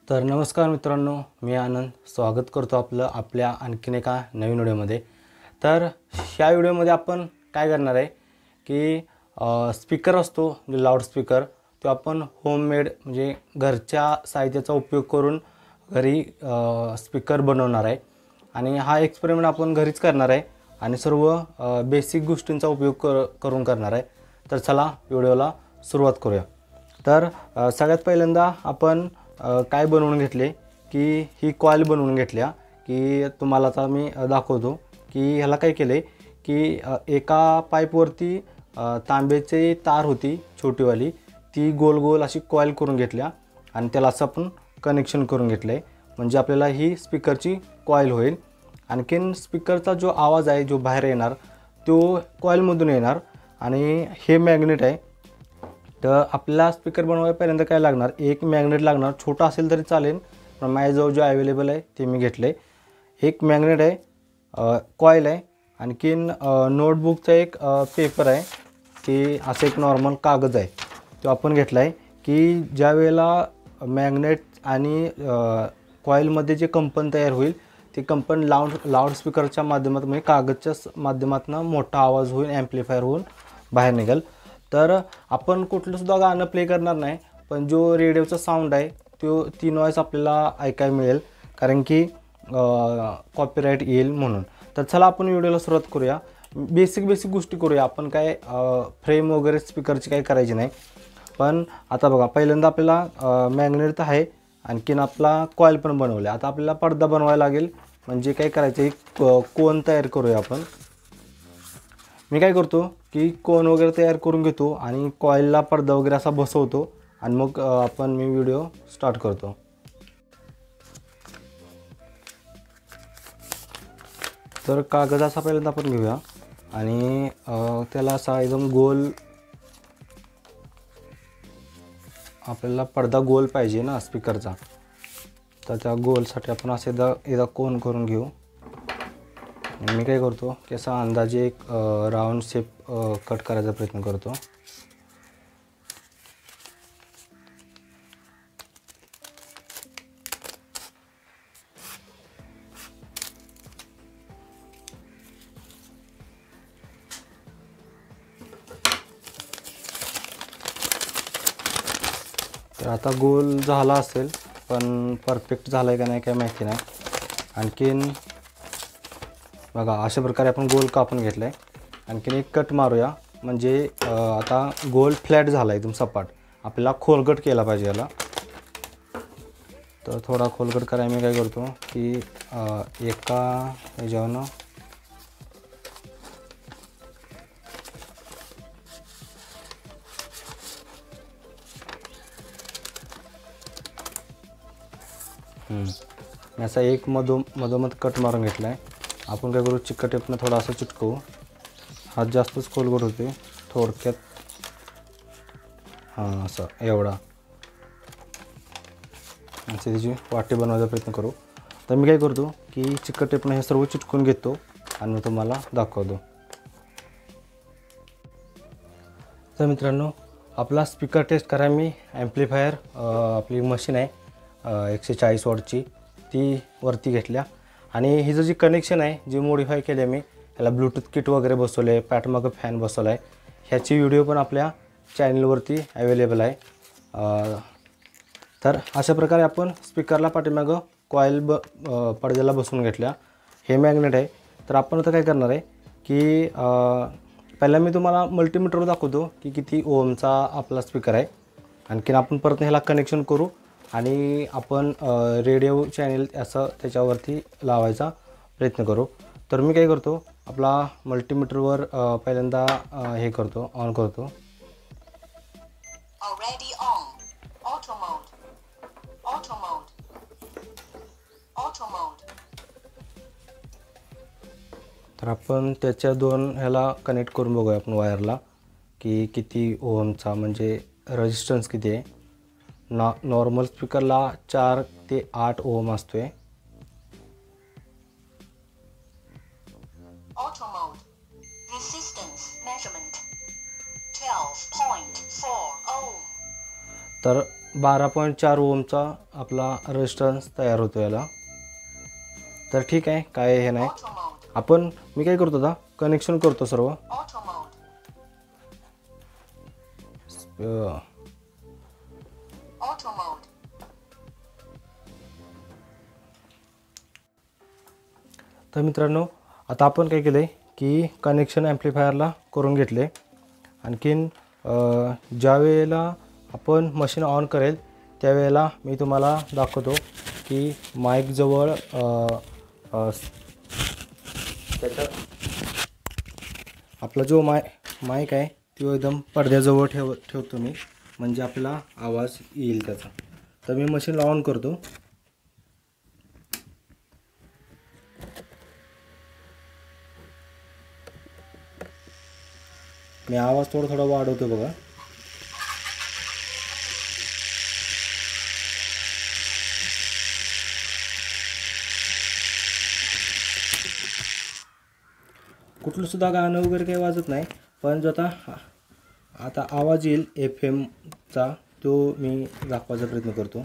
तर नमस्कार मित्रांनो, मी आनंद स्वागत करतो आपलं आपल्या आणखीन एका नवीन व्हिडिओमध्ये। तर ह्या व्हिडिओमध्ये आपण काय करणार आहे की स्पीकर असतो जो लाऊड स्पीकर तो आपण होममेड म्हणजे घरच्या साहित्याचा उपयोग करून घरी स्पीकर बनवणार आहे आणि हा एक्सपेरिमेंट आपण घरीच करणार आहे आणि सर्व बेसिक गोष्टींचा उपयोग करून करणार आहे। तर चला व्हिडिओला सुरुवात करूया। तर सगळ्यात पहिल्यांदा आपण काय बनवून घेतले की ही कॉइल बनवून घेतल्या की तुम्हाला आता मी दाखवतो की ह्याला काय केले की एका पाईपवरती तांब्याची तार होती छोटीवाली, ती गोल गोल अशी कॉइल करून घेतल्या आणि त्याला असं आपण कनेक्शन करून घेतले म्हणजे आपल्याला ही स्पीकरची कॉइल होईल। आणखीन स्पीकरचा जो आवाज आहे जो बाहेर येणार तो कॉइलमधून येणार आणि हे मॅग्नेट आहे। तर आपल्याला स्पीकर बनवायला पहिल्यांदा काय लागणार, एक मॅग्नेट लागणार, छोटा असेल तरी चालेल पण माझ्याजवळ जो अवेलेबल आहे ते मी घेतले। एक मॅग्नेट आहे, कॉइल आहे, आणखीन नोटबुकचा एक पेपर आहे की असं एक नॉर्मल कागद आहे तो आपण घेतला आहे की ज्या वेळेला मॅग्नेट आणि कॉइलमध्ये जे कंपन तयार होईल ते कंपन लाऊडस्पीकरच्या माध्यमातून म्हणजे कागदच्या माध्यमातून मोठा आवाज होईल, ॲम्प्लिफायर होऊन बाहेर निघेल। तर आपण कुठलं सुद्धा गाणं प्ले करणार नाही पण जो रेडिओचा साऊंड आहे तो ती नॉईज आपल्याला ऐकायला मिळेल कारण की कॉपीराइट येईल म्हणून। तर चला आपण व्हिडिओला सुरुवात करूया। बेसिक गोष्टी करूया आपण, काय फ्रेम वगैरे स्पीकरची काही करायची नाही। पण आता बघा, पहिल्यांदा आपल्याला मॅग्नेट आहे, आणखीन आपला कॉइल पण बनवले। आता आपल्याला पडदा बनवायला लागेल म्हणजे काय करायचं, एक कोन तयार करूया आपण। मी काय करतो की कोन वगैरे तयार करून घेतो आणि कॉइलला पडदा वगैरे असा बसवतो आणि मग मी व्हिडिओ स्टार्ट करतो। तर कागद असा पहिल्यांदा आपण घेऊया आणि त्याला असा एकदम गोल, आपल्याला पडदा गोल पाहिजे ना स्पीकरचा, तर त्या गोलसाठी आपण असं एकदा कोन करून घेऊ। मी काय करतो की असा अंदाजे एक राऊंड शेप कट करायचा प्रयत्न करतो। तर आता गोल झाला असेल पण परफेक्ट झाला आहे का नाही काय माहिती नाही। आणखीन बघा अशा प्रकारे आपण गोल कापून घेतला आहे। आणखीन एक कट मारूया म्हणजे आता गोल फ्लॅट झाला एकदम सपाट। आपल्याला खोलगट केला पाहिजे याला, तर थोडा खोलगट करायला मी काय करतो की एका ह्याच्यावरनं मी असा एक मधोमध कट मारून घेतला आहे। आपण काय करू, चिकट टेपनं थोडा असं चिटकवू, हात जास्तच खोलगट होते थोडक्यात, हां असं एवढा असे त्याची वाटी बनवायचा प्रयत्न करू। तर मी काय करतो की चिकट टेपनं हे सर्व चिटकून घेतो आणि मी तुम्हाला दाखवतो। तर मित्रांनो, आपला स्पीकर टेस्ट करायला मी ॲम्प्लिफायर आपली मशीन आहे 140 वॉटची ती वरती घेतल्या आणि हिचं जे कनेक्शन आहे जे मॉडिफाय केले मी, याला ब्लूटूथ किट वगैरे बसवले आहे, पाठीमागं फॅन बसवला आहे। ह्याची व्हिडिओ पण आपल्या चॅनलवरती अवेलेबल आहे। तर अशा प्रकारे आपण स्पीकरला पाठीमागं कॉइल पडद्याला बसवून घेतल्या। हे मॅग्नेट आहे। तर आपण आता काय करणार आहे की पहिला मी तुम्हाला मल्टीमीटर दाखवतो की किती ओमचा आपला स्पीकर आहे। आणखीन आपण परत ह्याला कनेक्शन करू आणि आपण रेडिओ चॅनल असं त्याच्यावरती लावायचा प्रयत्न करू। तर मी काय करतो, आपला मल्टीमीटरवर पहिल्यांदा हे करतो, ऑन करतो। तर आपण त्याच्या दोन ह्याला कनेक्ट करून बघूया आपण वायरला की किती ओमचा म्हणजे रेजिस्टन्स किती आहे। नॉर्मल स्पीकरला 4 ते 8 ओम असतोय। ऑटो मोड रेजिस्टन्स मेजरमेंट 12.4 ओम। तर 12.4 ओमचा आपला रेजिस्टन्स तयार होतो याला. तर ठीक आहे, काय हे नाही. आपण मी काय करतो आता कनेक्शन करतो सर्व. तर मित्रांनो, आता आपण काय केलं आहे की कनेक्शन ॲम्प्लिफायरला करून घेतले. आणखीन ज्या वेळेला आपण मशीन ऑन करेल त्यावेळेला मी तुम्हाला दाखवतो की माईकजवळ त्याचा आपला जो माईक आहे तो एकदम पडद्याजवळ ठेवतो मी, म्हणजे आपला आवाज येईल त्याचा. तर मी मशीनला ऑन करतो. मी आवाज थोडा वाढवतो बघा. कुठलं सुद्धा गाणं वगैरे काही वाजत नाही, पण जो आता आवाज येईल FM चा तो मी दाखवायचा प्रयत्न करतो.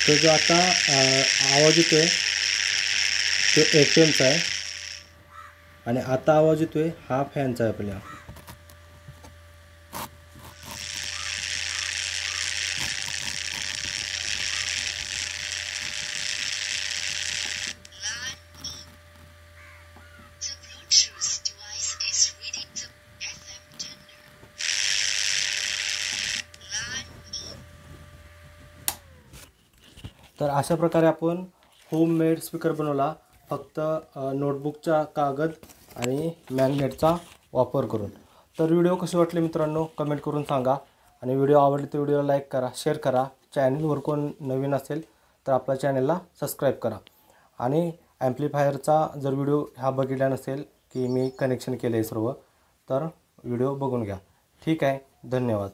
तो जो आता आवाज येतोय तो FM चा आहे, आणि आता आवाज येतोय हा फॅनचा आहे आपल्या. तर अशा प्रकारे आपण होममेड स्पीकर बनवला, फक्त नोटबुकचा कागद आणि मॅग्नेटचा वापर करून. तर व्हिडिओ कसे वाटले मित्रांनो कमेंट करून सांगा, आणि व्हिडिओ आवडले तर व्हिडिओला लाईक करा, शेअर करा. चॅनलवर कोण नवीन असेल तर आपल्या चॅनलला सबस्क्राईब करा. आणि ॲम्प्लिफायरचा जर व्हिडिओ हा बघितला नसेल की मी कनेक्शन केलं आहे सर्व, तर व्हिडिओ बघून घ्या. ठीक आहे, धन्यवाद.